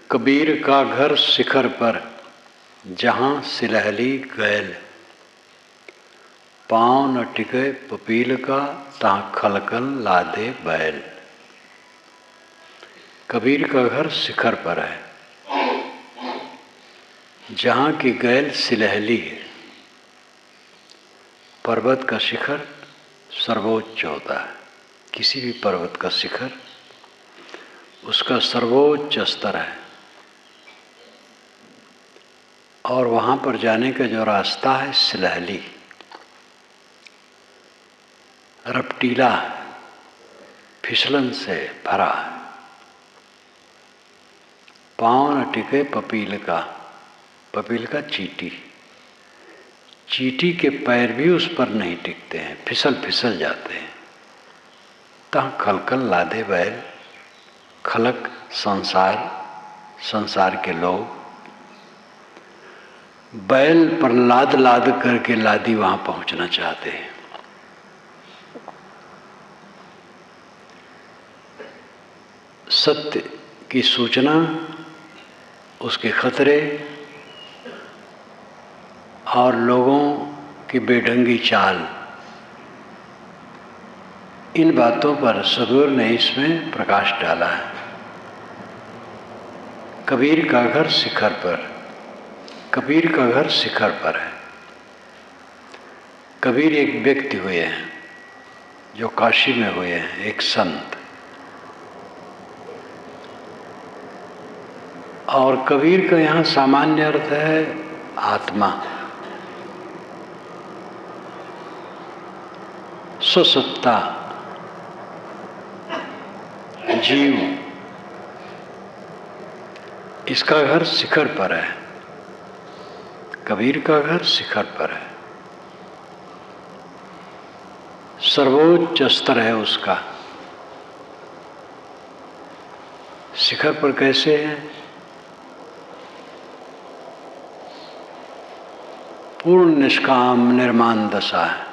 कबीर का घर शिखर पर, जहाँ सिलहली गैल। पाँव न टिके पपील का, तहाँ खलकल लादे बैल। कबीर का घर शिखर पर है, जहाँ की गैल सिलहली है। पर्वत का शिखर सर्वोच्च होता है, किसी भी पर्वत का शिखर उसका सर्वोच्च स्तर है। और वहाँ पर जाने का जो रास्ता है सिलहली, रपटीला, फिसलन से भरा है। पाँव न टिके पपील का, पपील का चींटी, चींटी के पैर भी उस पर नहीं टिकते हैं, फिसल फिसल जाते हैं। तहाँ खलकल लादे बैल, खलक संसार, संसार के लोग बैल पर लाद लाद करके लादी वहां पहुंचना चाहते हैं। सत्य की सूचना, उसके खतरे और लोगों की बेढंगी चाल, इन बातों पर सदगुरु ने इसमें प्रकाश डाला है। कबीर का घर शिखर पर, कबीर का घर शिखर पर है। कबीर एक व्यक्ति हुए हैं जो काशी में हुए हैं, एक संत। और कबीर का यहाँ सामान्य अर्थ है आत्मा, स्वसत्ता, जीव। इसका घर शिखर पर है, कबीर का घर शिखर पर है, सर्वोच्च स्तर है उसका। शिखर पर कैसे है? पूर्ण निष्काम निर्माण दशा है।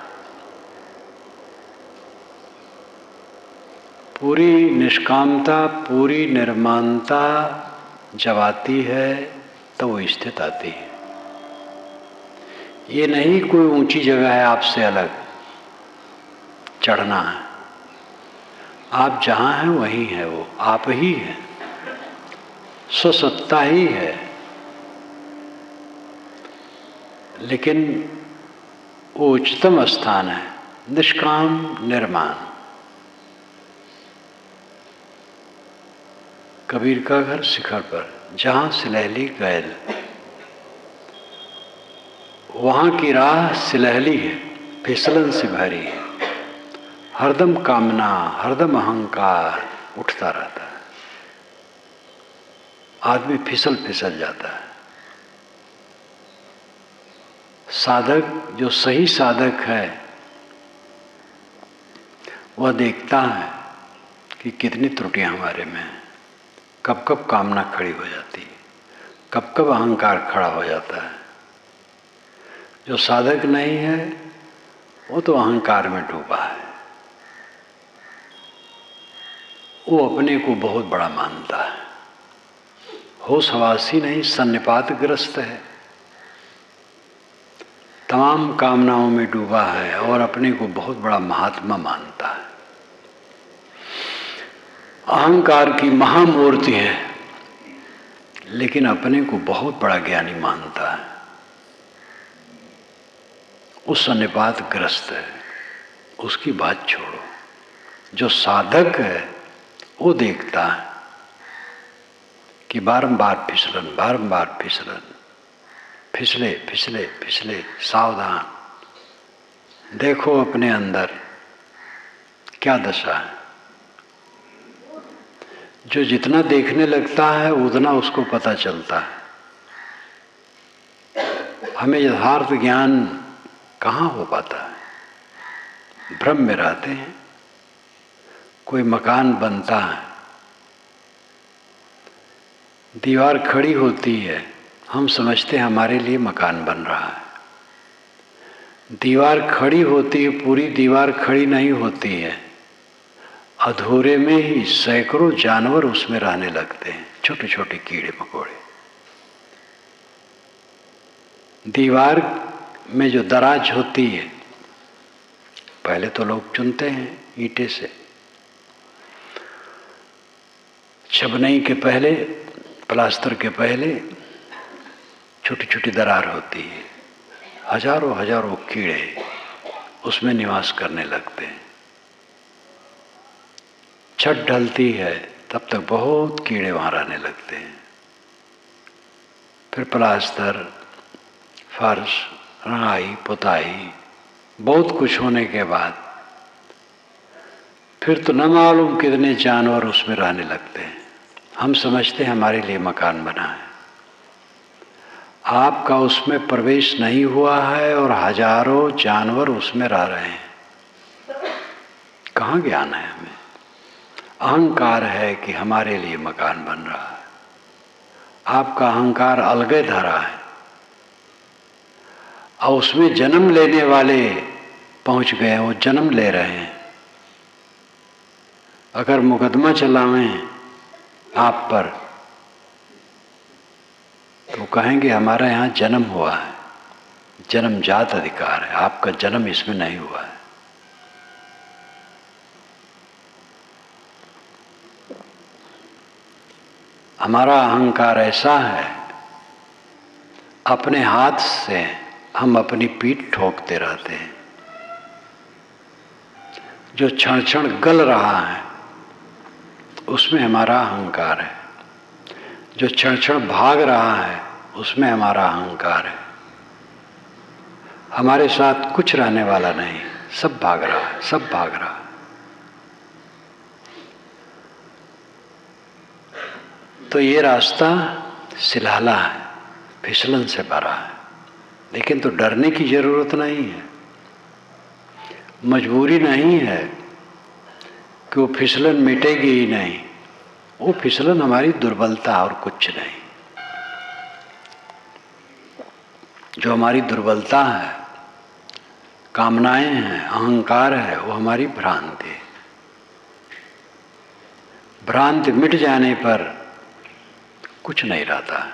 पूरी निष्कामता, पूरी निर्माणता जब आती है तो वो स्थित आती है। ये नहीं कोई ऊंची जगह है आपसे अलग चढ़ना है। आप जहाँ हैं वहीं है, वो आप ही है, स्वसत्ता ही है। लेकिन वो उच्चतम स्थान है, निष्काम निर्माण। कबीर का घर शिखर पर, जहाँ सिलहली गैल। वहाँ की राह सिलहली है, फिसलन से भरी है। हरदम कामना, हरदम अहंकार उठता रहता है। आदमी फिसल फिसल जाता है। साधक, जो सही साधक है, वह देखता है कि कितनी त्रुटियां हमारे में हैं। कब कब कामना खड़ी हो जाती है, कब कब अहंकार खड़ा हो जाता है। जो साधक नहीं है वो तो अहंकार में डूबा है। वो अपने को बहुत बड़ा मानता है, होश हवासी नहीं, सन्निपातग्रस्त है, तमाम कामनाओं में डूबा है और अपने को बहुत बड़ा महात्मा मानता है। अहंकार की महामूर्ति है, लेकिन अपने को बहुत बड़ा ज्ञानी मानता है। उस सन्निपातग्रस्त है, उसकी बात छोड़ो। जो साधक है वो देखता है कि बारंबार फिसलन, बारंबार फिसलन, फिसले फिसले फिसले, सावधान। देखो अपने अंदर क्या दशा है। जो जितना देखने लगता है उतना उसको पता चलता है। हमें यथार्थ ज्ञान कहाँ हो पाता है? भ्रम में रहते हैं। कोई मकान बनता है, दीवार खड़ी होती है, हम समझते हैं हमारे लिए मकान बन रहा है। दीवार खड़ी होती है, पूरी दीवार खड़ी नहीं होती है। अधूरे में ही सैकड़ों जानवर उसमें रहने लगते हैं, छोटे छोटे कीड़े मकोड़े। दीवार में जो दराज होती है, पहले तो लोग चुनते हैं ईंटे से, छबनई के पहले, प्लास्टर के पहले छोटी छोटी दरार होती है, हजारों हजारों कीड़े उसमें निवास करने लगते हैं। छत ढलती है तब तक बहुत कीड़े वहाँ रहने लगते हैं। फिर प्लास्टर, फर्श, रंगाई, पुताई, बहुत कुछ होने के बाद फिर तो न मालूम कितने जानवर उसमें रहने लगते हैं। हम समझते हैं हमारे लिए मकान बना है, आपका उसमें प्रवेश नहीं हुआ है और हजारों जानवर उसमें रह रहे हैं। कहाँ ज्ञान है हमें? अहंकार है कि हमारे लिए मकान बन रहा है। आपका अहंकार अलगे धरा है और उसमें जन्म लेने वाले पहुंच गए, वो जन्म ले रहे हैं। अगर मुकदमा चलावें आप पर तो कहेंगे हमारा यहाँ जन्म हुआ है, जन्मजात अधिकार है, आपका जन्म इसमें नहीं हुआ है। हमारा अहंकार ऐसा है, अपने हाथ से हम अपनी पीठ ठोकते रहते हैं। जो क्षण क्षण गल रहा है उसमें हमारा अहंकार है, जो क्षण क्षण भाग रहा है उसमें हमारा अहंकार है। हमारे साथ कुछ रहने वाला नहीं, सब भाग रहा है, सब भाग रहा है। तो ये रास्ता सिलहला है, फिसलन से भरा है, लेकिन तो डरने की जरूरत नहीं है, मजबूरी नहीं है कि वो फिसलन मिटेगी ही नहीं। वो फिसलन हमारी दुर्बलता और कुछ नहीं। जो हमारी दुर्बलता है, कामनाएं हैं, अहंकार है, वो हमारी भ्रांति है। भ्रांति मिट जाने पर कुछ नहीं रहता है।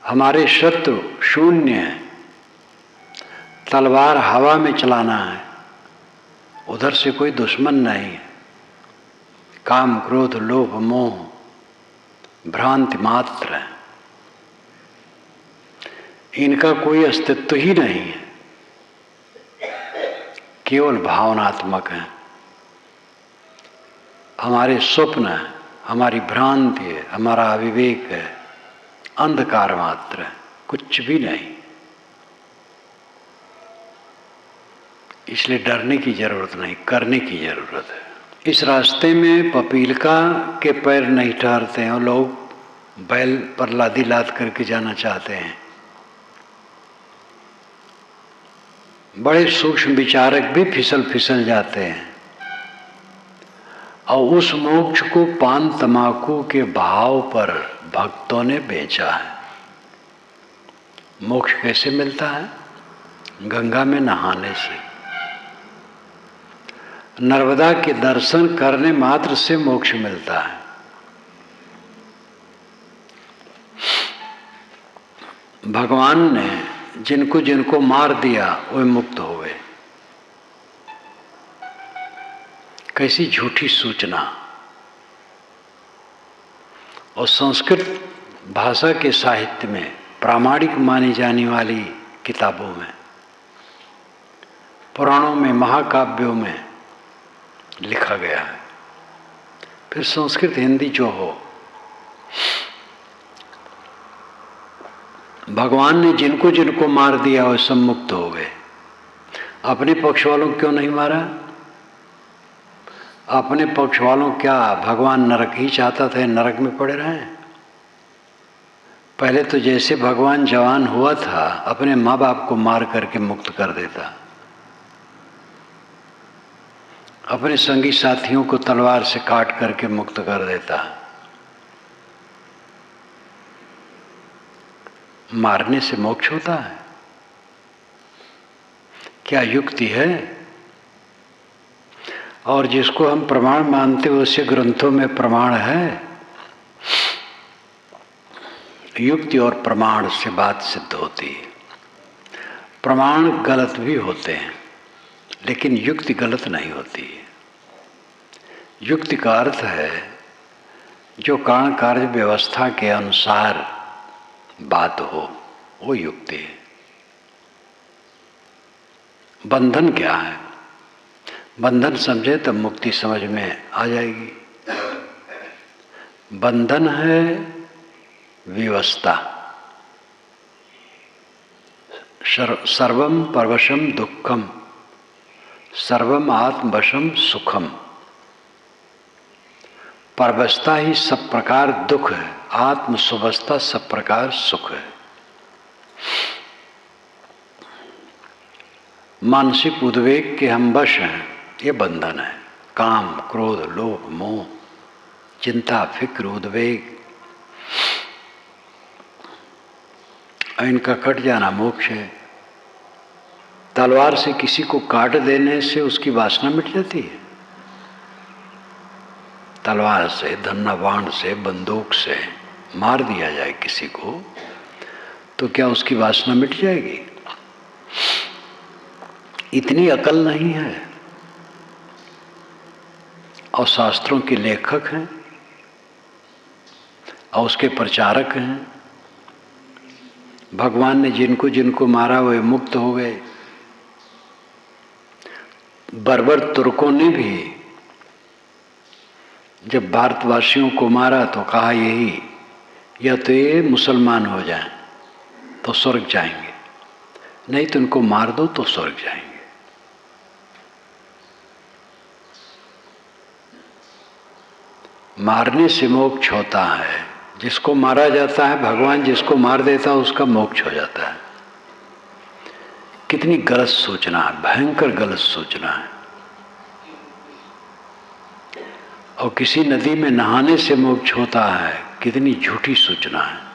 हमारे शत्रु शून्य है, तलवार हवा में चलाना है, उधर से कोई दुश्मन नहीं है। काम, क्रोध, लोभ, मोह भ्रांति मात्र है, इनका कोई अस्तित्व ही नहीं है, केवल भावनात्मक है। हमारे स्वप्न है, हमारी भ्रांति है, हमारा अविवेक है, अंधकार मात्र है, कुछ भी नहीं। इसलिए डरने की जरूरत नहीं, करने की जरूरत है। इस रास्ते में पपीलका के पैर नहीं ठहरते हैं और लोग बैल पर लादी लाद करके जाना चाहते हैं। बड़े सूक्ष्म विचारक भी फिसल फिसल जाते हैं और उस मोक्ष को पान तमाकू के भाव पर भक्तों ने बेचा है। मोक्ष कैसे मिलता है? गंगा में नहाने से, नर्मदा के दर्शन करने मात्र से मोक्ष मिलता है। भगवान ने जिनको जिनको मार दिया वे मुक्त हो गए। कैसी झूठी सूचना! और संस्कृत भाषा के साहित्य में प्रामाणिक मानी जाने वाली किताबों में, पुराणों में, महाकाव्यों में लिखा गया है। फिर संस्कृत हिंदी जो हो, भगवान ने जिनको जिनको मार दिया वो सब मुक्त हो गए। अपने पक्ष वालों को क्यों नहीं मारा? अपने पक्ष वालों क्या भगवान नरक ही चाहता था, नरक में पड़े रहे? पहले तो जैसे भगवान जवान हुआ था अपने माँ बाप को मार करके मुक्त कर देता, अपने संगी साथियों को तलवार से काट करके मुक्त कर देता। मारने से मोक्ष होता है? क्या युक्ति है? और जिसको हम प्रमाण मानते हैं उससे ग्रंथों में प्रमाण है। युक्ति और प्रमाण से बात सिद्ध होती है। प्रमाण गलत भी होते हैं लेकिन युक्ति गलत नहीं होती है। युक्ति का अर्थ है जो कारण कार्य व्यवस्था के अनुसार बात हो, वो युक्ति है। बंधन क्या है? बंधन समझे तब मुक्ति समझ में आ जाएगी। बंधन है विवस्ता। सर्वम परवशम दुखम, सर्वम आत्मवशम सुखम। परवस्था ही सब प्रकार दुख है, आत्म सुवस्था सब प्रकार सुख है। मानसिक उद्वेग के हम वश हैं, ये बंधन है। काम, क्रोध, लोभ, मोह, चिंता, फिक्र, उद्वेग, इनका कट जाना मोक्ष है। तलवार से किसी को काट देने से उसकी वासना मिट जाती है? तलवार से, धन्ना बाण से, बंदूक से मार दिया जाए किसी को तो क्या उसकी वासना मिट जाएगी? इतनी अकल नहीं है। और शास्त्रों के लेखक हैं और उसके प्रचारक हैं। भगवान ने जिनको जिनको मारा वे मुक्त हो गए। बर्बर तुर्कों ने भी जब भारतवासियों को मारा तो कहा यही, या तो ये मुसलमान हो जाएं तो स्वर्ग जाएंगे, नहीं तो उनको मार दो तो स्वर्ग जाएंगे। मारने से मोक्ष होता है। जिसको मारा जाता है, भगवान जिसको मार देता है उसका मोक्ष हो जाता है। कितनी गलत सोचना है, भयंकर गलत सोचना है। और किसी नदी में नहाने से मोक्ष होता है, कितनी झूठी सोचना है।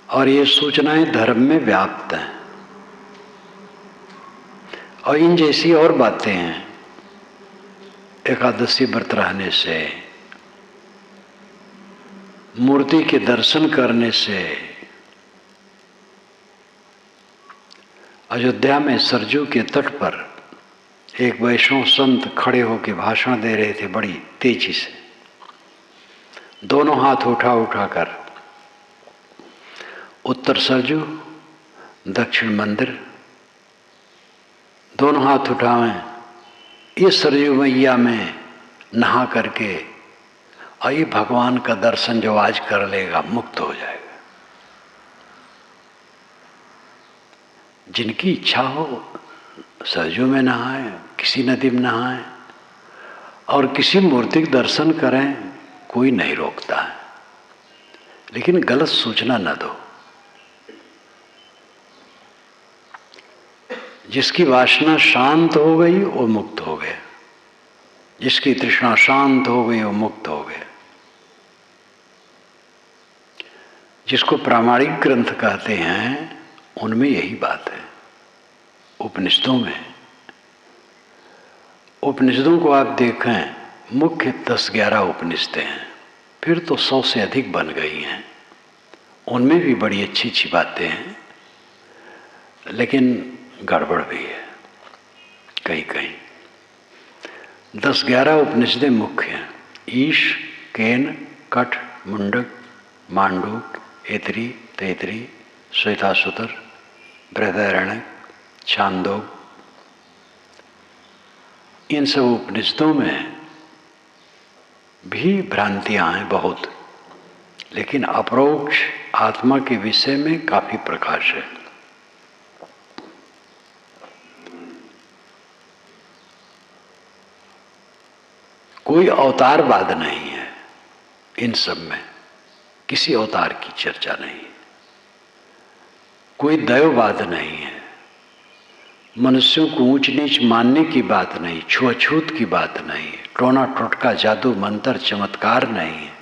और ये सूचनाएं धर्म में व्याप्त हैं। और इन जैसी और बातें हैं। एकादशी व्रत रहने से, मूर्ति के दर्शन करने से। अयोध्या में सरजू के तट पर एक वैष्णव संत खड़े होकर भाषण दे रहे थे बड़ी तेजी से, दोनों हाथ उठा उठाकर। उत्तर सरजू, दक्षिण मंदिर, दोनों हाथ उठाएं। इस सरयू मैया में नहा करके और ये भगवान का दर्शन जो आज कर लेगा मुक्त हो जाएगा। जिनकी इच्छा हो सरयू में नहाए, किसी नदी में नहाए और किसी मूर्ति के दर्शन करें, कोई नहीं रोकता है। लेकिन गलत सूचना न दो। जिसकी वासना शांत हो गई वो मुक्त हो गया। जिसकी तृष्णा शांत हो गई वो मुक्त हो गया। जिसको प्रामाणिक ग्रंथ कहते हैं उनमें यही बात है। उपनिषदों में, उपनिषदों को आप देखें, मुख्य 10-11 उपनिषदें हैं, फिर तो 100 से अधिक बन गई हैं। उनमें भी बड़ी अच्छी अच्छी बातें हैं, लेकिन गड़बड़ भी है कहीं कहीं। 10-11 उपनिषदें मुख्य हैं। ईश, केन, कठ, मुंडक, मांडूक, ऐतरी, तैतरी, श्वेताश्वतर, बृहदारण्यक, छांदोग। इन सब उपनिषदों में भी भ्रांतियां हैं बहुत, लेकिन अपरोक्ष आत्मा के विषय में काफी प्रकाश है। कोई अवतारवाद नहीं है इन सब में, किसी अवतार की चर्चा नहीं है। कोई दैववाद नहीं है। मनुष्यों को ऊंच नीच मानने की बात नहीं, छुआछूत की बात नहीं है, टोना टोटका, जादू मंत्र, चमत्कार नहीं है।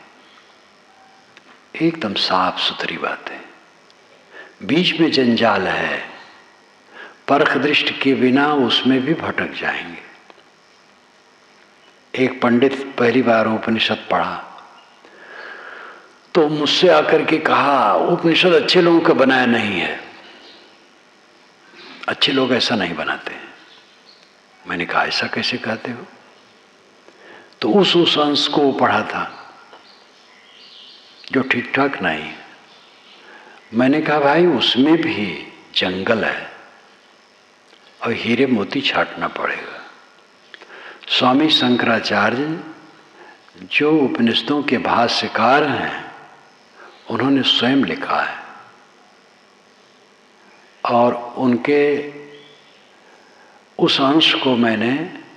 एकदम साफ सुथरी बात है। बीच में जंजाल है, परख दृष्टि के बिना उसमें भी भटक जाएंगे। एक पंडित पहली बार उपनिषद पढ़ा तो मुझसे आकर के कहा, उपनिषद अच्छे लोगों का बनाया नहीं है, अच्छे लोग ऐसा नहीं बनाते हैं। मैंने कहा ऐसा कैसे कहते हो? तो उस अंश को पढ़ा था जो ठीक ठाक नहीं है। मैंने कहा भाई उसमें भी जंगल है और हीरे मोती छाटना पड़ेगा। स्वामी शंकराचार्य जो उपनिषदों के भाष्यकार हैं, उन्होंने स्वयं लिखा है और उनके उस अंश को मैंने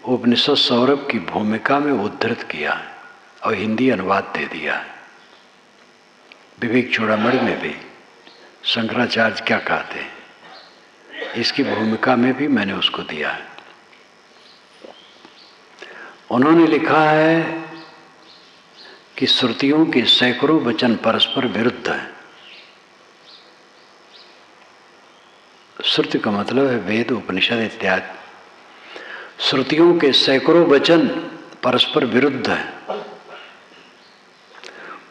उपनिषद सौरभ की भूमिका में उद्धृत किया है और हिंदी अनुवाद दे दिया है। विवेक चूड़ामणि में भी शंकराचार्य क्या कहते हैं, इसकी भूमिका में भी मैंने उसको दिया है। उन्होंने लिखा है कि श्रुतियों के सैकड़ों वचन परस्पर विरुद्ध हैं। श्रुति का मतलब है वेद, उपनिषद इत्यादि। श्रुतियों के सैकड़ों वचन परस्पर विरुद्ध हैं।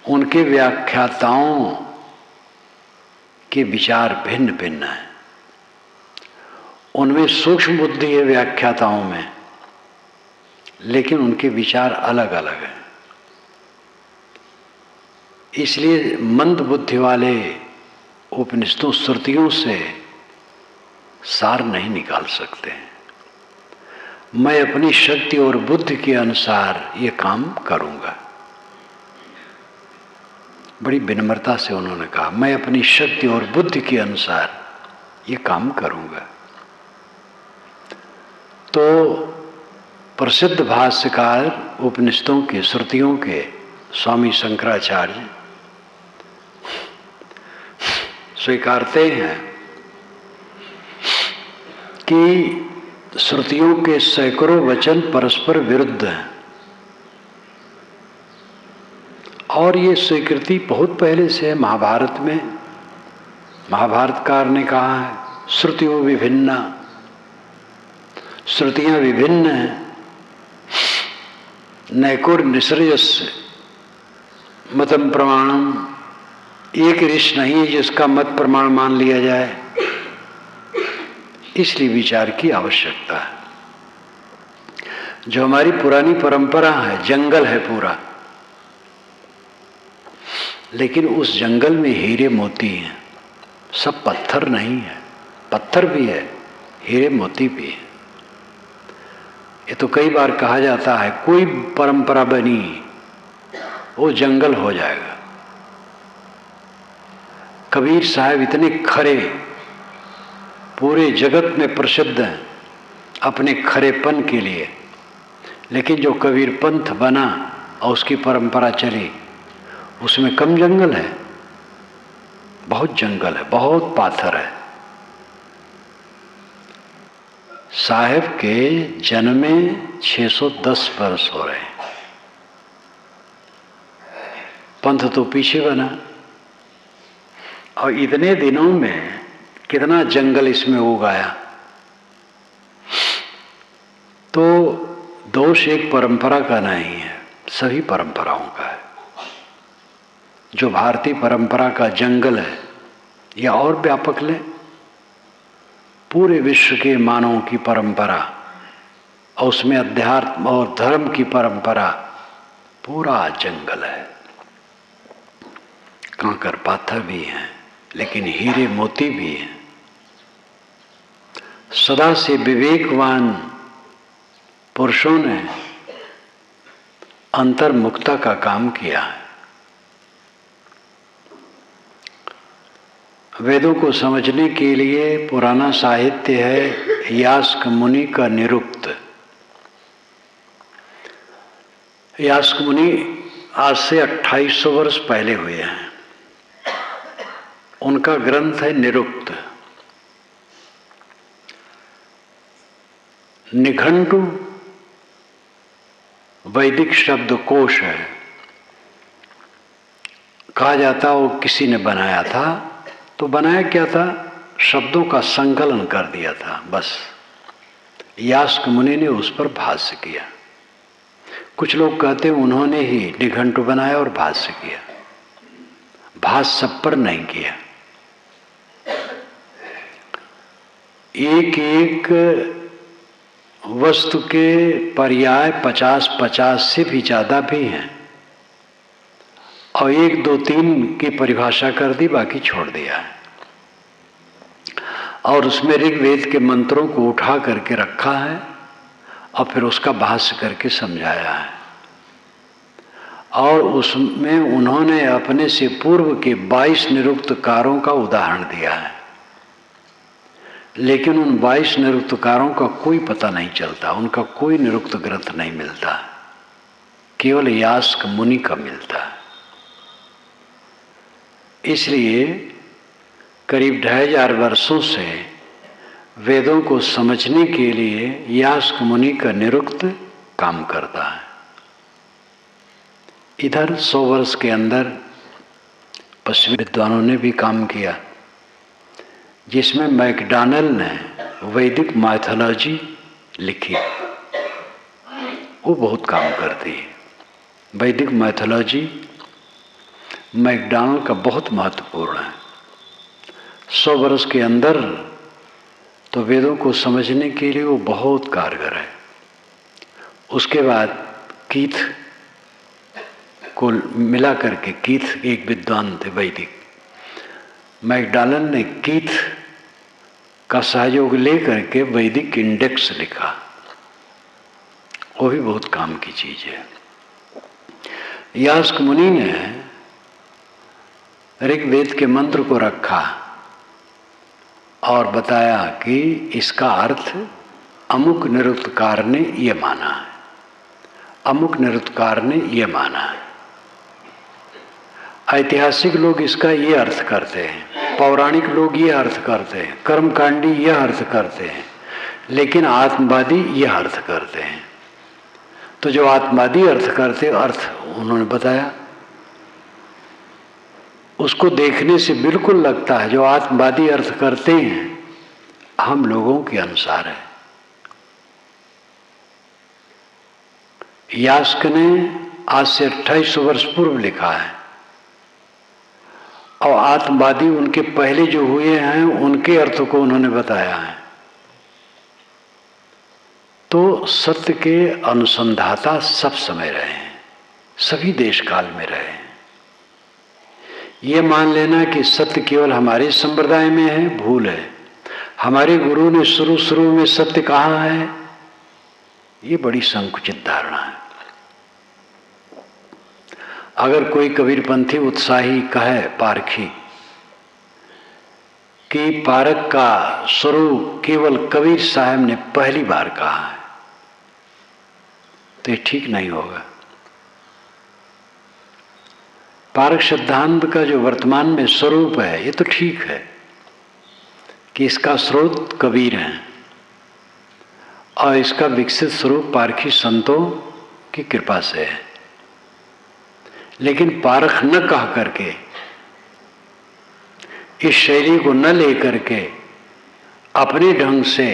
उनके व्याख्याताओं के विचार भिन्न भिन्न हैं। उनमें सूक्ष्म बुद्धि है व्याख्याताओं में, लेकिन उनके विचार अलग अलग हैं। इसलिए मंद बुद्धि वाले उपनिषदों श्रुतियों से सार नहीं निकाल सकते। मैं अपनी शक्ति और बुद्धि के अनुसार ये काम करूंगा। बड़ी विनम्रता से उन्होंने कहा, मैं अपनी शक्ति और बुद्धि के अनुसार ये काम करूंगा। तो प्रसिद्ध भाष्यकार उपनिषदों के, श्रुतियों के स्वामी शंकराचार्य स्वीकारते हैं कि श्रुतियों के सैकड़ों वचन परस्पर विरुद्ध हैं। और ये स्वीकृति बहुत पहले से है। महाभारत में महाभारतकार ने कहा है, श्रुतियों विभिन्ना, श्रुतियां विभिन्न हैं। नैकुर निसृजस्य मतम प्रमाणम, एक ऋषि नहीं है जिसका मत प्रमाण मान लिया जाए। इसलिए विचार की आवश्यकता है। जो हमारी पुरानी परंपरा है, जंगल है पूरा, लेकिन उस जंगल में हीरे मोती हैं। सब पत्थर नहीं है, पत्थर भी है, हीरे मोती भी है। ये तो कई बार कहा जाता है कोई परंपरा बनी वो जंगल हो जाएगा। कबीर साहब इतने खरे, पूरे जगत में प्रसिद्ध हैं अपने खरेपन के लिए, लेकिन जो कबीर पंथ बना और उसकी परंपरा चली, उसमें कम जंगल है, बहुत जंगल है, बहुत पाथर है। साहेब के जन्मे 610 वर्ष हो रहे हैं, पंथ तो पीछे बना, और इतने दिनों में कितना जंगल इसमें उगाया। तो दोष एक परंपरा का नहीं है, सभी परंपराओं का है। जो भारतीय परंपरा का जंगल है, या और व्यापक ले, पूरे विश्व के मानवों की परंपरा और उसमें अध्यात्म और धर्म की परंपरा, पूरा जंगल है। कंकर पाथर भी हैं, लेकिन हीरे मोती भी हैं। सदा से विवेकवान पुरुषों ने अंतर्मुक्ता का काम किया है। वेदों को समझने के लिए पुराना साहित्य है यास्क मुनि का निरुक्त। यास्क मुनि आज से 2800 वर्ष पहले हुए हैं। उनका ग्रंथ है निरुक्त। निघंटु वैदिक शब्दकोश है। कहा जाता वो किसी ने बनाया था, तो बनाया क्या था? शब्दों का संकलन कर दिया था बस। यास्क मुनि ने उस पर भाष्य किया। कुछ लोग कहते हैं उन्होंने ही निघंटु बनाया और भाष्य किया। भाष्य सब पर नहीं किया। एक एक वस्तु के पर्याय 50-50 से भी ज्यादा भी हैं, और 1, 2, 3 की परिभाषा कर दी, बाकी छोड़ दिया है। और उसमें ऋग्वेद के मंत्रों को उठा करके रखा है और फिर उसका भाष्य करके समझाया है। और उसमें उन्होंने अपने से पूर्व के 22 निरुक्तकारों का उदाहरण दिया है, लेकिन उन 22 निरुक्तकारों का कोई पता नहीं चलता, उनका कोई निरुक्त ग्रंथ नहीं मिलता, केवल यास्क मुनि का मिलता है। इसलिए करीब 2500 वर्षों से वेदों को समझने के लिए यास्क मुनि का निरुक्त काम करता है। इधर 100 वर्ष के अंदर पश्चिमी विद्वानों ने भी काम किया, जिसमें मैकडॉनल ने वैदिक माइथोलॉजी लिखी। वो बहुत काम करती है। वैदिक माइथोलॉजी मैकडॉनल का बहुत महत्वपूर्ण है। 100 वर्ष के अंदर तो वेदों को समझने के लिए वो बहुत कारगर है। उसके बाद कीथ को मिला करके, कीथ एक विद्वान थे वैदिक, मैकडॉनल ने कीथ का सहयोग लेकर के वैदिक इंडेक्स लिखा। वो भी बहुत काम की चीज है। यास्क मुनि ने ऋग्वेद के मंत्र को रखा और बताया कि इसका अर्थ अमुक निरुक्तकार ने यह माना है, अमुक निरुक्तकार ने यह माना है। ऐतिहासिक लोग इसका ये अर्थ करते हैं, पौराणिक लोग ये अर्थ करते हैं, कर्मकांडी यह अर्थ करते हैं, लेकिन आत्मवादी यह अर्थ करते हैं। तो जो आत्मवादी अर्थ करते अर्थ उन्होंने बताया, उसको देखने से बिल्कुल लगता है जो आत्मवादी अर्थ करते हैं हम लोगों के अनुसार है। यास्क ने आज से 2800 वर्ष पूर्व लिखा है, और आत्मवादी उनके पहले जो हुए हैं उनके अर्थ को उन्होंने बताया है। तो सत्य के अनुसंधाता सब समय रहे हैं, सभी देश काल में रहे हैं। ये मान लेना कि सत्य केवल हमारे संप्रदाय में है, भूल है। हमारे गुरु ने शुरू में सत्य कहा है, ये बड़ी संकुचित धारणा है। अगर कोई कबीरपंथी उत्साही कहे, पारखी, कि पारक का स्वरूप केवल कबीर साहब ने पहली बार कहा है, तो ये ठीक नहीं होगा। पारक सिद्धांत का जो वर्तमान में स्वरूप है, ये तो ठीक है कि इसका स्रोत कबीर हैं और इसका विकसित स्वरूप पारखी संतों की कृपा से है। लेकिन पारख न कह करके, इस शैली को न लेकर के अपने ढंग से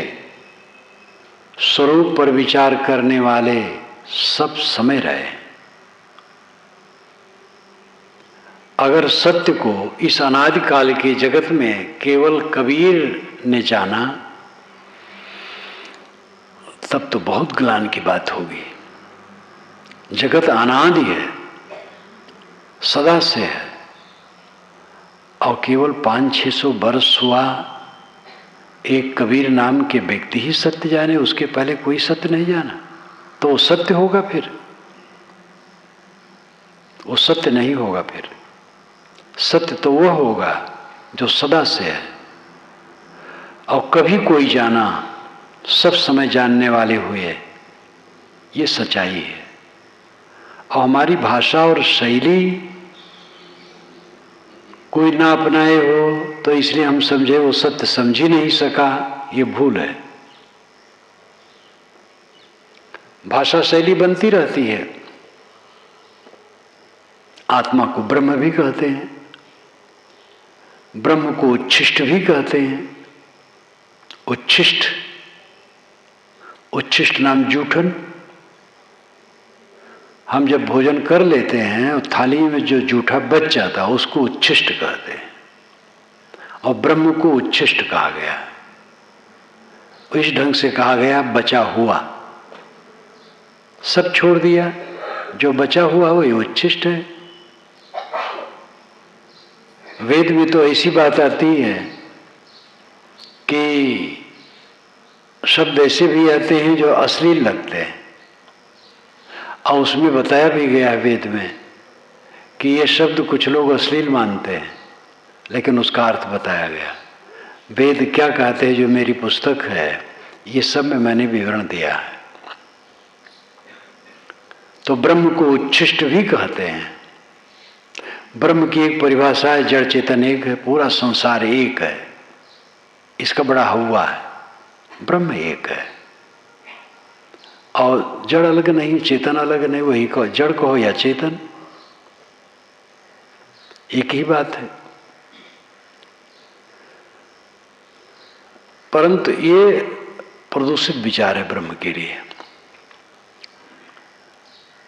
स्वरूप पर विचार करने वाले सब समय रहे। अगर सत्य को इस अनादिकाल के जगत में केवल कबीर ने जाना, तब तो बहुत ग्लानि की बात होगी। जगत अनादि है, सदा से है, और केवल 500-600 वर्ष हुआ एक कबीर नाम के व्यक्ति ही सत्य जाने, उसके पहले कोई सत्य नहीं जाना। तो वो सत्य होगा? फिर वो सत्य नहीं होगा। फिर सत्य तो वह होगा जो सदा से है और कभी कोई जाना, सब समय जानने वाले हुए, ये सच्चाई है। और हमारी भाषा और शैली कोई ना अपनाए हो तो इसलिए हम समझे वो सत्य समझ ही नहीं सका, ये भूल है। भाषा शैली बनती रहती है। आत्मा को ब्रह्म भी कहते हैं, ब्रह्म को उच्छिष्ट भी कहते हैं, उच्छिष्ट, उच्छिष्ट नाम जूठन। हम जब भोजन कर लेते हैं और थाली में जो जूठा बच जाता है उसको उच्छिष्ट कहते हैं, और ब्रह्म को उच्छिष्ट कहा गया। इस ढंग से कहा गया बचा हुआ, सब छोड़ दिया, जो बचा हुआ वही उच्छिष्ट है। वेद में तो ऐसी बात आती है कि शब्द ऐसे भी आते हैं जो अश्लील लगते हैं, और उसमें बताया भी गया है वेद में कि ये शब्द कुछ लोग अश्लील मानते हैं, लेकिन उसका अर्थ बताया गया। वेद क्या कहते हैं, जो मेरी पुस्तक है ये सब में मैंने विवरण दिया है। तो ब्रह्म को उच्छिष्ट भी कहते हैं। ब्रह्म की एक परिभाषा है, जड़ चेतन एक है, पूरा संसार एक है, इसका बड़ा हुआ है। ब्रह्म एक है और जड़ अलग नहीं, चेतन अलग नहीं, वही कहो, जड़ कहो या चेतन, एक ही बात है। परंतु ये प्रदूषित विचार है ब्रह्म के लिए।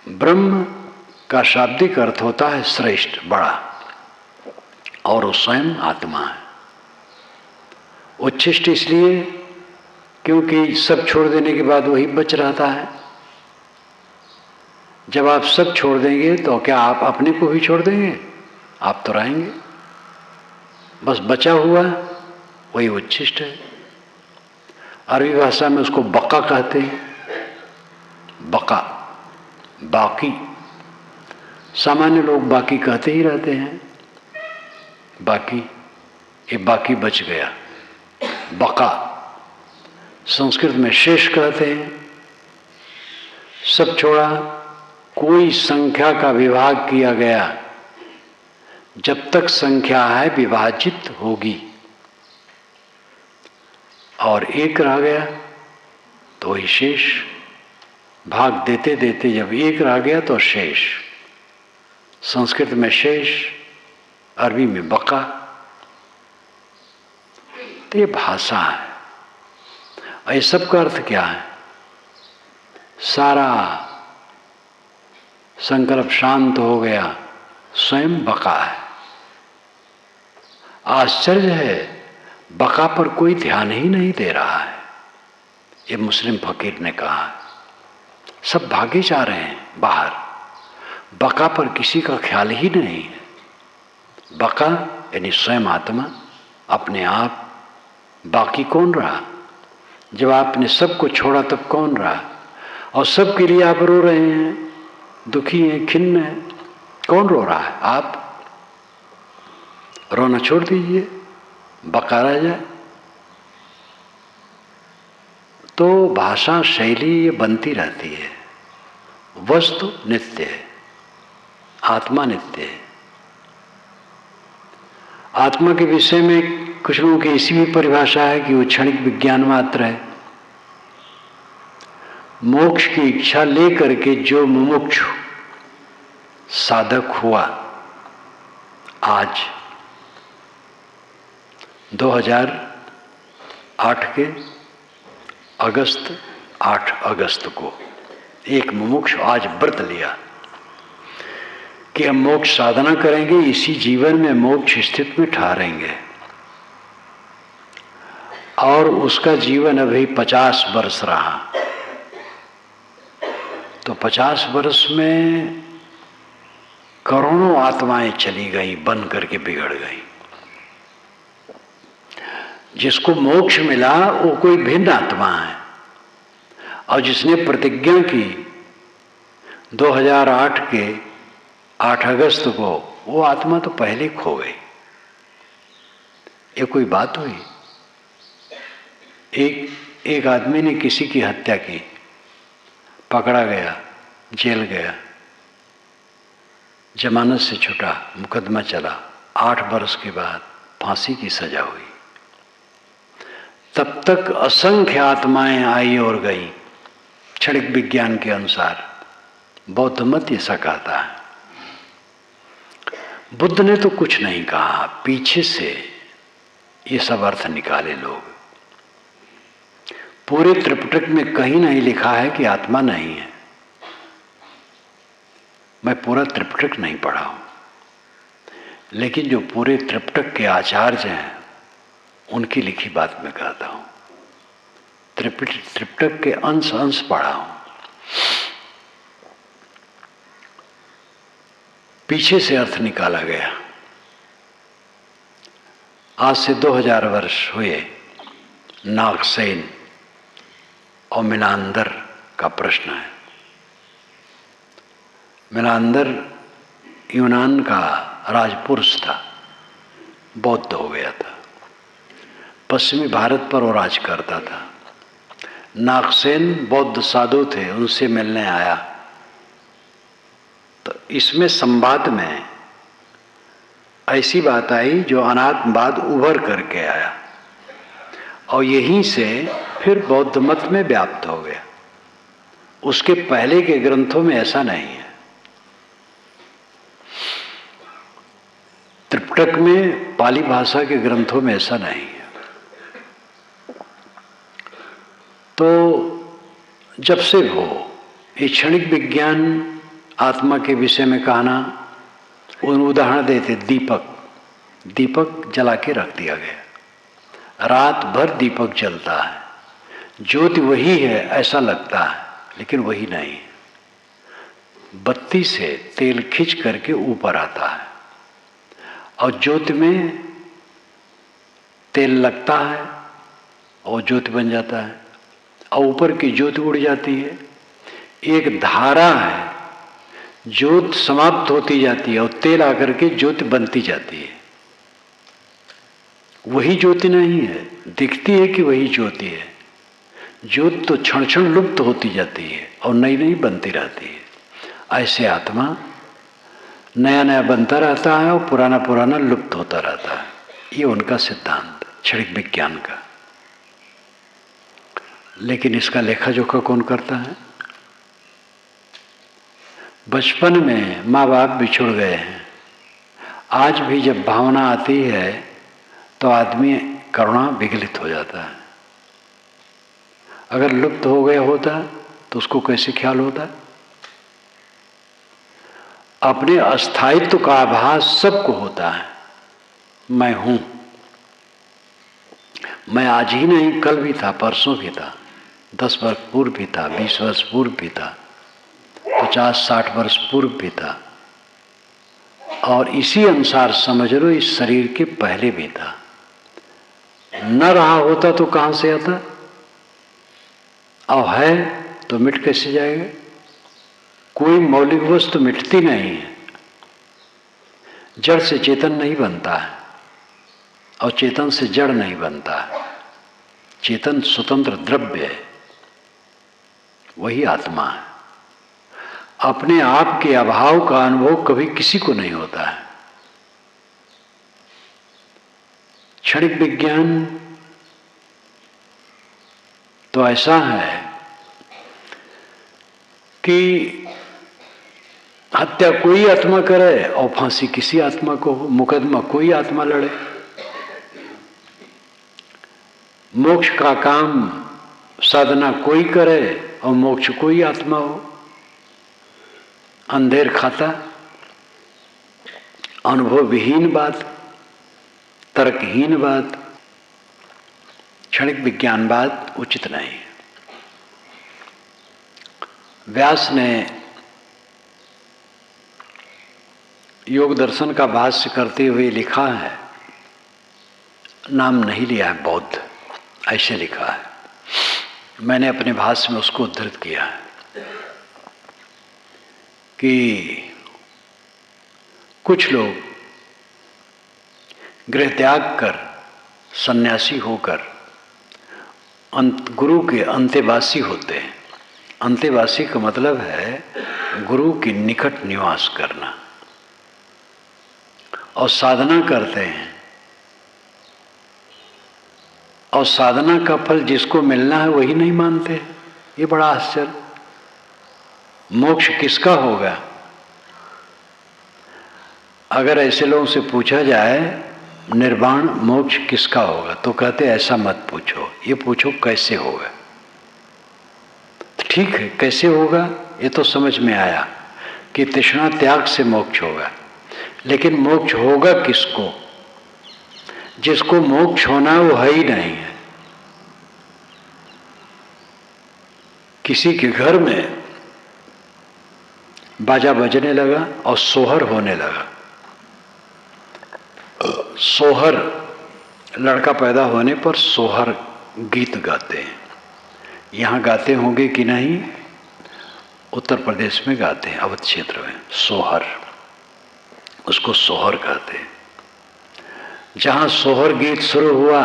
ब्रह्म का शाब्दिक अर्थ होता है श्रेष्ठ, बड़ा, और वो स्वयं आत्मा है। उच्छिष्ट इसलिए क्योंकि सब छोड़ देने के बाद वही बच रहता है। जब आप सब छोड़ देंगे तो क्या आप अपने को भी छोड़ देंगे? आप तो रहेंगे, बस बचा हुआ वही उच्छिष्ट है। अरबी भाषा में उसको बका कहते हैं, बका, बाकी। सामान्य लोग बाकी कहते ही रहते हैं, बाकी, ये बाकी बच गया, बका। संस्कृत में शेष कहते हैं, सब छोड़ा, कोई संख्या का विभाग किया गया, जब तक संख्या है विभाजित होगी, और एक रह गया तो वही शेष। भाग देते देते जब एक रह गया तो शेष। संस्कृत में शेष, अरबी में बका। तो ये भाषा है। ये सब का अर्थ क्या है? सारा संकल्प शांत हो गया, स्वयं बका है। आश्चर्य है, बका पर कोई ध्यान ही नहीं दे रहा है। ये मुस्लिम फकीर ने कहा, सब भागे जा रहे हैं बाहर, बका पर किसी का ख्याल ही नहीं है। बका यानी स्वयं आत्मा, अपने आप। बाकी कौन रहा? जब आपने सबको छोड़ा तब कौन रहा? और सबके लिए आप रो रहे हैं, दुखी हैं, खिन्न हैं। कौन रो रहा है? आप। रोना छोड़ दीजिए, बका रह जाए। तो भाषा शैली ये बनती रहती है। वस्तु नित्य है, आत्मा नित्य है। आत्मा के विषय में कुछ लोगों की ऐसी भी परिभाषा है कि वो क्षणिक विज्ञान मात्र है। मोक्ष की इच्छा लेकर के जो मुमुक्षु साधक हुआ, आज 2008 के 8 अगस्त को एक मुमुक्षु आज व्रत लिया कि हम मोक्ष साधना करेंगे, इसी जीवन में मोक्ष स्थिति में ठहरेंगे। और उसका जीवन अभी 50 वर्ष रहा। तो 50 वर्ष में करोड़ों आत्माएं चली गई, बन करके बिगड़ गई। जिसको मोक्ष मिला वो कोई भिन्न आत्मा है, और जिसने प्रतिज्ञा की 2008 के 8 अगस्त को, वो आत्मा तो पहले खो गई। ये कोई बात हुई? एक आदमी ने किसी की हत्या की, पकड़ा गया, जेल गया, जमानत से छूटा, मुकदमा चला, 8 वर्ष के बाद फांसी की सजा हुई। तब तक असंख्य आत्माएं आई और गई, क्षणिक विज्ञान के अनुसार। बौद्ध मत ऐसा कहता है। बुद्ध ने तो कुछ नहीं कहा, पीछे से ये सब अर्थ निकाले लोग। पूरे त्रिपिटक में कहीं नहीं लिखा है कि आत्मा नहीं है। मैं पूरा त्रिपिटक नहीं पढ़ा हूं, लेकिन जो पूरे त्रिपिटक के आचार्य हैं उनकी लिखी बात मैं कहता हूं। त्रिपिटक के अंश अंश पढ़ा हूं। पीछे से अर्थ निकाला गया। आज से 2000 वर्ष हुए नागसेन और मिनांदर का प्रश्न है। मिनांदर यूनान का राजपुरुष था, बौद्ध हो गया था, पश्चिमी भारत पर वो राज करता था। नागसेन बौद्ध साधु थे, उनसे मिलने आया। तो इसमें संवाद में ऐसी बात आई जो अनात्मवाद उभर करके आया और यहीं से फिर बौद्ध मत में व्याप्त हो गया। उसके पहले के ग्रंथों में ऐसा नहीं है। त्रिपिटक में, पाली भाषा के ग्रंथों में ऐसा नहीं है। तो जब से वो ये क्षणिक विज्ञान आत्मा के विषय में कहना, उदाहरण देते दीपक जला के रख दिया गया, रात भर दीपक जलता है, ज्योति वही है ऐसा लगता है, लेकिन वही नहीं। बत्ती से तेल खींच करके ऊपर आता है और ज्योति में तेल लगता है और ज्योति बन जाता है और ऊपर की ज्योति उड़ जाती है। एक धारा है, ज्योत समाप्त होती जाती है और तेल आकर के ज्योति बनती जाती है। वही ज्योति नहीं है, दिखती है कि वही ज्योति है। ज्योत तो क्षण क्षण लुप्त होती जाती है और नई नई बनती रहती है। ऐसे आत्मा नया नया बनता रहता है और पुराना पुराना लुप्त होता रहता है। ये उनका सिद्धांत क्षणिक विज्ञान का। लेकिन इसका लेखा जोखा कौन करता है? बचपन में माँ बाप बिछुड़ गए हैं, आज भी जब भावना आती है तो आदमी करुणा विगलित हो जाता है। अगर लुप्त हो गया होता तो उसको कैसे ख्याल होता? अपने अस्थायित्व का आभास सबको होता है। मैं हूं, मैं आज ही नहीं, कल भी था, परसों भी था, 10 वर्ष पूर्व भी था, 20 वर्ष पूर्व भी था, 50-60 वर्ष पूर्व भी था, और इसी अनुसार समझ लो इस शरीर के पहले भी था। न रहा होता तो कहां से आता? और है तो मिट कैसे जाएगा? कोई मौलिक वस्तु मिटती नहीं है। जड़ से चेतन नहीं बनता है और चेतन से जड़ नहीं बनता है। चेतन स्वतंत्र द्रव्य है, वही आत्मा है। अपने आप के अभाव का अनुभव कभी किसी को नहीं होता है। क्षणिक विज्ञान तो ऐसा है कि हत्या कोई आत्मा करे और फांसी किसी आत्मा को हो, मुकदमा कोई आत्मा लड़े। मोक्ष का काम साधना कोई करे और मोक्ष कोई आत्मा हो। अंधेर खाता, अनुभव विहीन बात, तर्कहीन बात, क्षणिक विज्ञान बात उचित नहीं है। व्यास ने योग दर्शन का भाष्य करते हुए लिखा है, नाम नहीं लिया है, बौद्ध ऐसे लिखा है। मैंने अपने भाष्य में उसको उद्धृत किया है कि कुछ लोग गृह त्याग कर सन्यासी होकर गुरु के अंतेवासी होते हैं। अंतेवासी का मतलब है गुरु के निकट निवास करना, और साधना करते हैं और साधना का फल जिसको मिलना है वही नहीं मानते। ये बड़ा आश्चर्य। मोक्ष किसका होगा? अगर ऐसे लोगों से पूछा जाए निर्वाण मोक्ष किसका होगा तो कहते ऐसा मत पूछो, ये पूछो कैसे होगा। ठीक है, कैसे होगा ये तो समझ में आया कि तृष्णा त्याग से मोक्ष होगा। लेकिन मोक्ष होगा किसको? जिसको मोक्ष होना वो है ही नहीं है। किसी के घर में बाजा बजने लगा और सोहर होने लगा। सोहर, लड़का पैदा होने पर सोहर गीत गाते हैं। यहाँ गाते होंगे कि नहीं? उत्तर प्रदेश में गाते हैं, अवध क्षेत्र में सोहर, उसको सोहर कहते हैं। जहाँ सोहर गीत शुरू हुआ,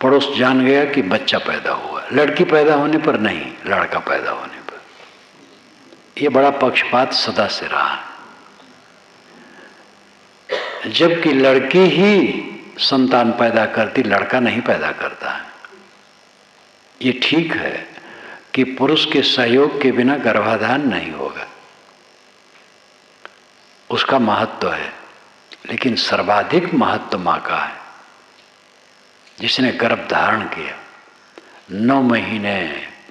पड़ोस जान गया कि बच्चा पैदा हुआ। लड़की पैदा होने पर नहीं, लड़का पैदा होने पर। यह बड़ा पक्षपात सदा से रहा है। जबकि लड़की ही संतान पैदा करती, लड़का नहीं पैदा करता है। ये ठीक है कि पुरुष के सहयोग के बिना गर्भाधान नहीं होगा, उसका महत्व है, लेकिन सर्वाधिक महत्व मां का है, जिसने गर्भ धारण किया, 9 महीने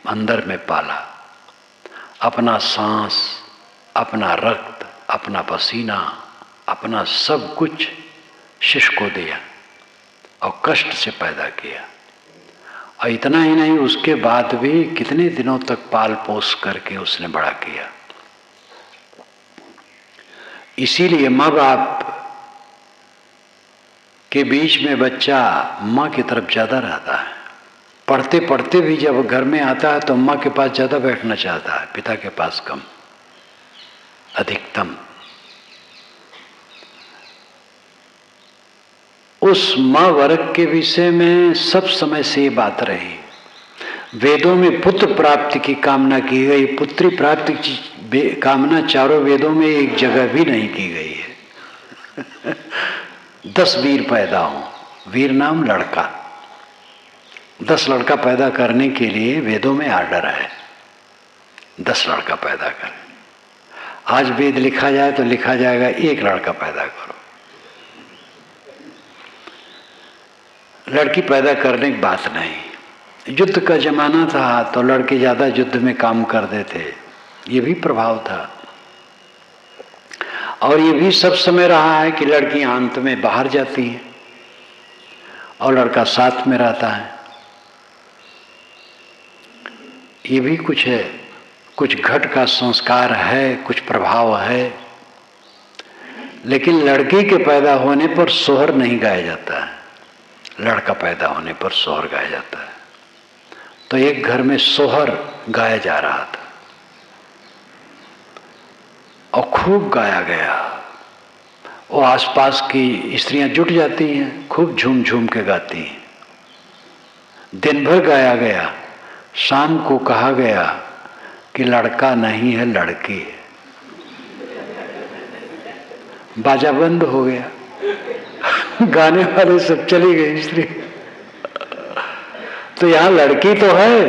अंदर में पाला, अपना सांस, अपना रक्त, अपना पसीना, अपना सब कुछ शिशु को दिया और कष्ट से पैदा किया। और इतना ही नहीं, उसके बाद भी कितने दिनों तक पाल पोस करके उसने बड़ा किया। इसीलिए माँ बाप के बीच में बच्चा माँ की तरफ ज़्यादा रहता है। पढ़ते पढ़ते भी जब घर में आता है तो माँ के पास ज़्यादा बैठना चाहता है, पिता के पास कम, अधिकतम। उस माँ वर्ग के विषय में सब समय से ये बात रही। वेदों में पुत्र प्राप्ति की कामना की गई, पुत्री प्राप्ति की कामना चारों वेदों में एक जगह भी नहीं की गई है। 10 वीर पैदा हो, वीर नाम लड़का, 10 लड़का पैदा करने के लिए वेदों में आर्डर है, 10 लड़का पैदा करें। आज वेद लिखा जाए तो लिखा जाएगा 1 लड़का पैदा करो। लड़की पैदा करने की बात नहीं। युद्ध का जमाना था तो लड़के ज्यादा युद्ध में काम करते थे, ये भी प्रभाव था। और ये भी सब समय रहा है कि लड़कियां अंत में बाहर जाती हैं और लड़का साथ में रहता है। ये भी कुछ है, कुछ घट का संस्कार है, कुछ प्रभाव है। लेकिन लड़की के पैदा होने पर सोहर नहीं गाया जाता है, लड़का पैदा होने पर सोहर गाया जाता है। तो एक घर में सोहर गाया जा रहा था और खूब गाया गया। वो आसपास की स्त्रियां जुट जाती हैं, खूब झूम झूम के गाती हैं। दिन भर गाया गया, शाम को कहा गया कि लड़का नहीं है, लड़की है। बाजा बंद हो गया, गाने वाले सब चली गई स्त्री। तो यहां लड़की तो है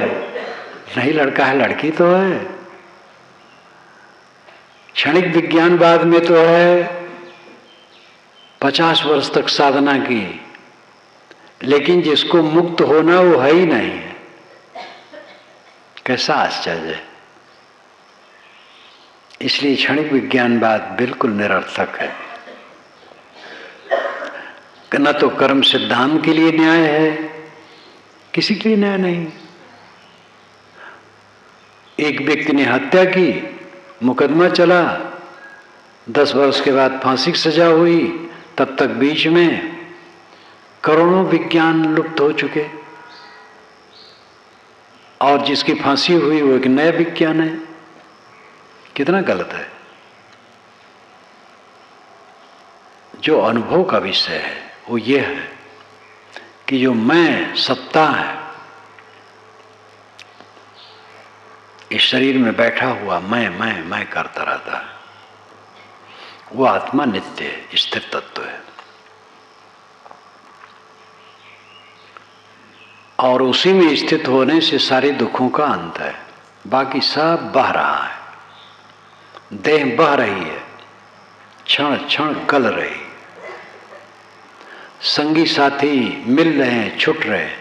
नहीं, लड़का है, लड़की तो है। क्षणिक विज्ञानवाद में तो है 50 वर्ष तक साधना की, लेकिन जिसको मुक्त होना वो है ही नहीं है। कैसा आश्चर्य है। इसलिए क्षणिक विज्ञानवाद बिल्कुल निरर्थक है। न तो कर्म सिद्धांत के लिए न्याय है, किसी के लिए न्याय नहीं। एक व्यक्ति ने हत्या की, मुकदमा चला, 10 वर्ष के बाद फांसी की सजा हुई, तब तक बीच में करोड़ों विज्ञान लुप्त हो चुके, और जिसकी फांसी हुई वो एक नया विज्ञान है। कितना गलत है। जो अनुभव का विषय है वो ये है कि जो मैं सत्ता है, इस शरीर में बैठा हुआ मैं करता रहता है, वो आत्मा नित्य है, स्थिर तत्व है। और उसी में स्थित होने से सारे दुखों का अंत है। बाकी सब बह रहा है, देह बह रही है, क्षण क्षण गल रही, संगी साथी मिल रहे हैं, छुट रहे हैं,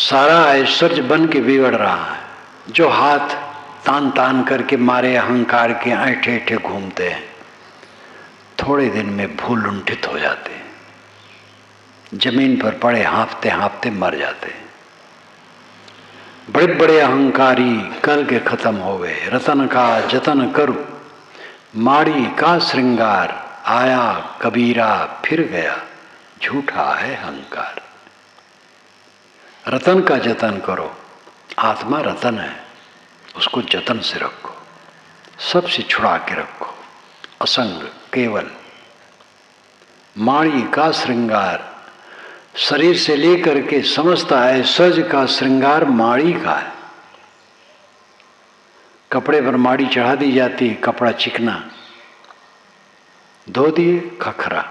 सारा ऐश्वर्य बन के बिगड़ रहा है। जो हाथ तान तान करके मारे अहंकार के ऐंठे ऐंठे घूमते हैं, थोड़े दिन में भूलुंठित हो जाते हैं, जमीन पर पड़े हाँफते हाँफते मर जाते हैं। बड़े बड़े अहंकारी कल के खत्म हो गए। रतन का जतन करूं, माड़ी का श्रृंगार, आया कबीरा फिर गया, झूठा है अहंकार। रतन का जतन करो, आत्मा रतन है, उसको जतन से रखो, सबसे छुड़ा के रखो, असंग केवल। माड़ी का श्रृंगार, शरीर से लेकर के समस्त ऐश्वर्य का श्रृंगार माड़ी का है। कपड़े पर माड़ी चढ़ा दी जाती है, कपड़ा चिकना, धो दिए खखरा,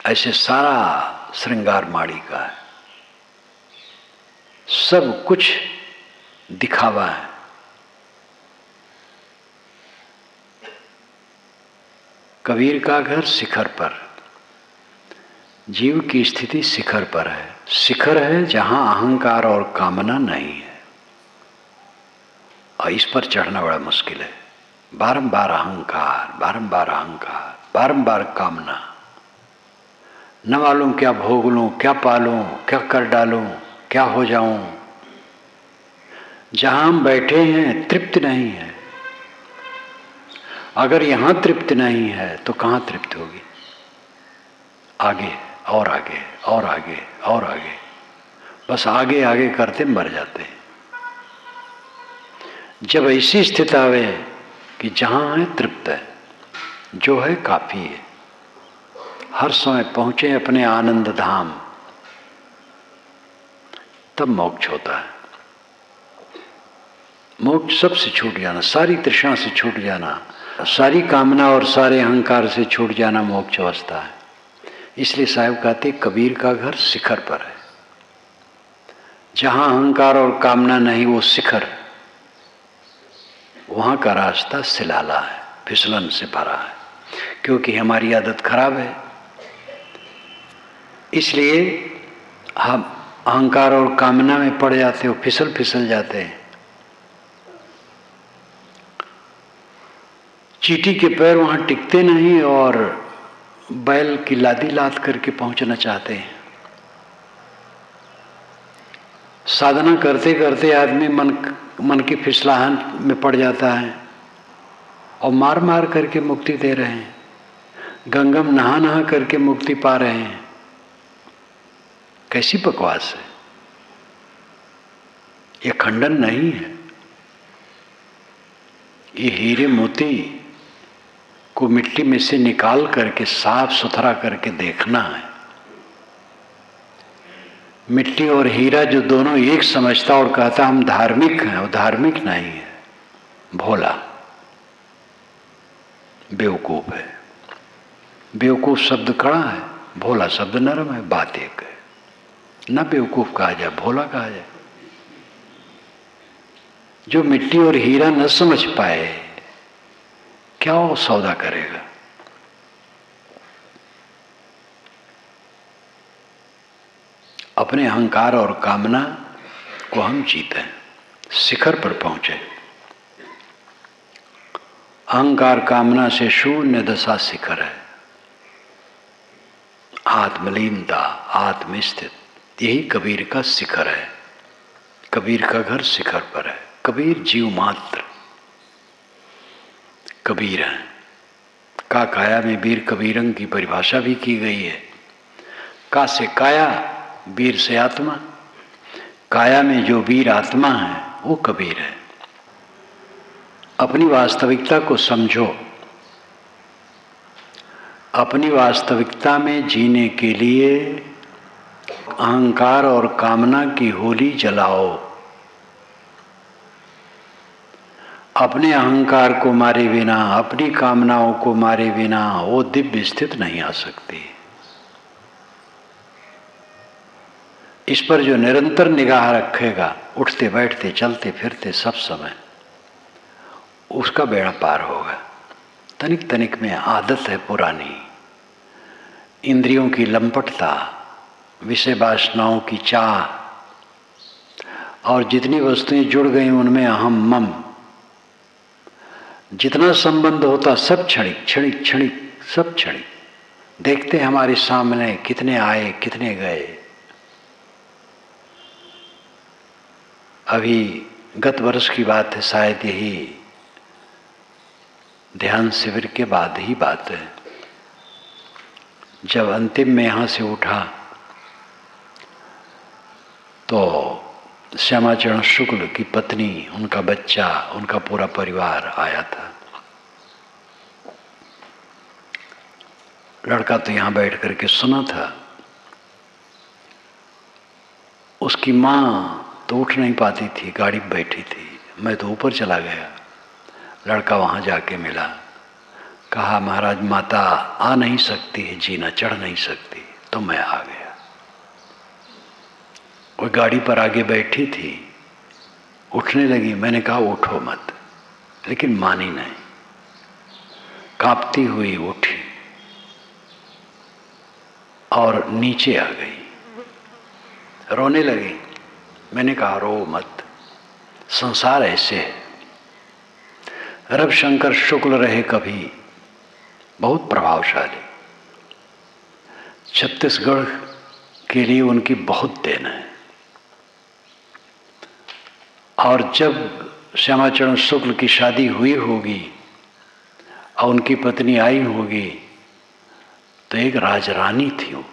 ऐसे सारा श्रृंगार माड़ी का है। सब कुछ दिखावा है। कबीर का घर शिखर पर, जीव की स्थिति शिखर पर है। शिखर है जहां अहंकार और कामना नहीं है, और इस पर चढ़ना बड़ा मुश्किल है। बारंबार अहंकार, बारंबार अहंकार, बारंबार कामना, न मालूम क्या भोग लूं, क्या पालूं, क्या कर डालूं, क्या हो जाऊं। जहां हम बैठे हैं तृप्त नहीं है। अगर यहां तृप्त नहीं है तो कहां तृप्त होगी? आगे और आगे और आगे और आगे, बस आगे आगे करते मर जाते हैं। जब ऐसी स्थिति आवे कि जहां है तृप्त है, जो है काफी है, हर समय पहुंचे अपने आनंद धाम, तब मोक्ष होता है। मोक्ष सबसे छूट जाना, सारी तृष्णा से छूट जाना, सारी कामना और सारे अहंकार से छूट जाना मोक्ष अवस्था है। इसलिए साहब कहते कबीर का घर शिखर पर है। जहां अहंकार और कामना नहीं वो शिखर, वहां का रास्ता सिलाला है, फिसलन से भरा है। क्योंकि हमारी आदत खराब है, इसलिए हम अहंकार और कामना में पड़ जाते हो, फिसल फिसल जाते हैं। चींटी के पैर वहां टिकते नहीं और बैल की लादी लाद करके पहुंचना चाहते हैं। साधना करते करते आदमी मन की फिसलाहन में पड़ जाता है और मार मार करके मुक्ति दे रहे हैं, गंगम नहा नहा करके मुक्ति पा रहे हैं। कैसी बकवास है! ये खंडन नहीं है, ये हीरे मोती को मिट्टी में से निकाल करके साफ सुथरा करके देखना है। मिट्टी और हीरा जो दोनों एक समझता और कहता हम धार्मिक हैं, वो धार्मिक नहीं है, भोला बेवकूफ है। बेवकूफ शब्द कड़ा है, भोला शब्द नरम है, बात एक है। ना बेवकूफ कहा जाए, भोला कहा जाए। जो मिट्टी और हीरा न समझ पाए, क्या वो सौदा करेगा? अपने अहंकार और कामना को हम जीते, शिखर पर पहुंचे। अहंकार कामना से शून्य दशा शिखर है, आत्मलीनता, आत्मस्थित, यही कबीर का शिखर है। कबीर का घर शिखर पर है। कबीर जीव मात्र कबीर हैं। का काया में वीर कबीरंग की परिभाषा भी की गई है। का से काया, वीर से आत्मा। काया में जो वीर आत्मा है वो कबीर है। अपनी वास्तविकता को समझो। अपनी वास्तविकता में जीने के लिए अहंकार और कामना की होली जलाओ। अपने अहंकार को मारे बिना, अपनी कामनाओं को मारे बिना वो दिव्य स्थिति नहीं आ सकती। इस पर जो निरंतर निगाह रखेगा, उठते बैठते चलते फिरते सब समय, उसका बेड़ा पार होगा। तनिक तनिक में आदत है पुरानी, इंद्रियों की लंपटता, विषय वासनाओं की चाह, और जितनी वस्तुएं जुड़ गई उनमें अहम मम, जितना संबंध होता सब क्षणिक क्षणिक क्षणिक, सब क्षणिक। देखते हैं हमारे सामने कितने आए कितने गए। अभी गत वर्ष की बात है, शायद यही ध्यान शिविर के बाद ही बात है, जब अंतिम में यहाँ से उठा तो श्यामाचरण शुक्ल की पत्नी, उनका बच्चा, उनका पूरा परिवार आया था। लड़का तो यहाँ बैठ करके सुना था। उसकी माँ तो उठ नहीं पाती थी, गाड़ी में बैठी थी। मैं तो ऊपर चला गया। लड़का वहाँ जाके मिला, कहा महाराज माता आ नहीं सकती है, जीना चढ़ नहीं सकती, तो मैं आ गया। वो गाड़ी पर आगे बैठी थी, उठने लगी। मैंने कहा उठो मत, लेकिन मानी नहीं, कांपती हुई उठी और नीचे आ गई, रोने लगी। मैंने कहा रो मत, संसार ऐसे है। रविशंकर शुक्ल रहे कभी बहुत प्रभावशाली, छत्तीसगढ़ के लिए उनकी बहुत देन है। और जब श्यामाचरण शुक्ल की शादी हुई होगी और उनकी पत्नी आई होगी, तो एक राजरानी थी वो।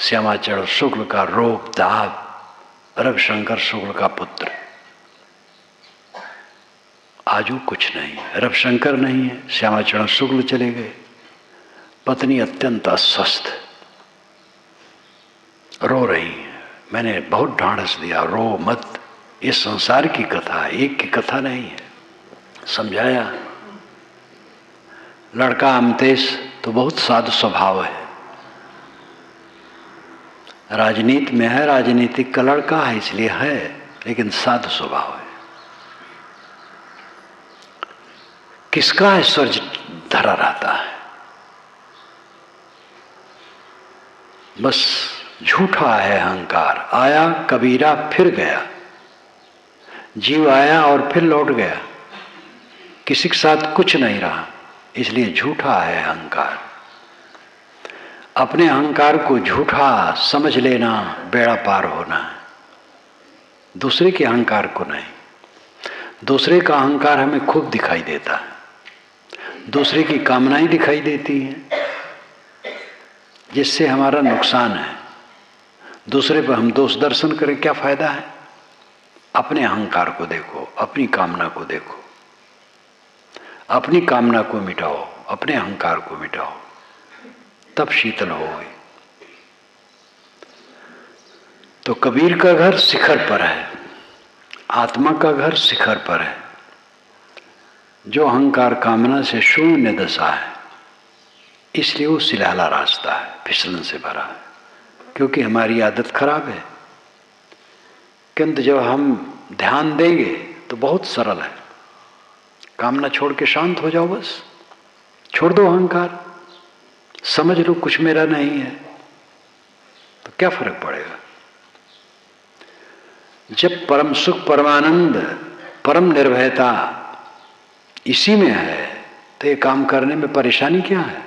श्यामाचरण शुक्ल का रोप दाब, रविशंकर शुक्ल का पुत्र। आज वो कुछ नहीं है, रविशंकर नहीं है, श्यामाचरण शुक्ल चले गए। पत्नी अत्यंत अस्वस्थ, रो रही है। मैंने बहुत ढांढस दिया, रो मत, ये संसार की कथा है, एक की कथा नहीं है। समझाया। लड़का अमतेश तो बहुत साधु स्वभाव है, राजनीति में है, राजनीतिक का लड़का है इसलिए है, लेकिन साधु स्वभाव है। किसका ऐश्वर्य धरा रहता है, बस झूठा है अहंकार। आया कबीरा फिर गया, जीव आया और फिर लौट गया, किसी के साथ कुछ नहीं रहा, इसलिए झूठा है अहंकार। अपने अहंकार को झूठा समझ लेना बेड़ा पार होना है, दूसरे के अहंकार को नहीं। दूसरे का अहंकार हमें खूब दिखाई देता है, दूसरे की कामनाएं दिखाई देती हैं, जिससे हमारा नुकसान है। दूसरे पर हम दोष दर्शन करें, क्या फायदा है? अपने अहंकार को देखो, अपनी कामना को देखो, अपनी कामना को मिटाओ, अपने अहंकार को मिटाओ, तब शीतल होगे। तो कबीर का घर शिखर पर है, आत्मा का घर शिखर पर है। जो अहंकार कामना से शून्य दशा है, इसलिए वो सिलहला रास्ता है, फिसलन से भरा है, क्योंकि हमारी आदत खराब है। किंतु जब हम ध्यान देंगे तो बहुत सरल है। कामना छोड़ के शांत हो जाओ, बस छोड़ दो अहंकार, समझ लो कुछ मेरा नहीं है, तो क्या फर्क पड़ेगा। जब परम सुख, परमानंद, परम निर्भयता इसी में है, तो ये काम करने में परेशानी क्या है?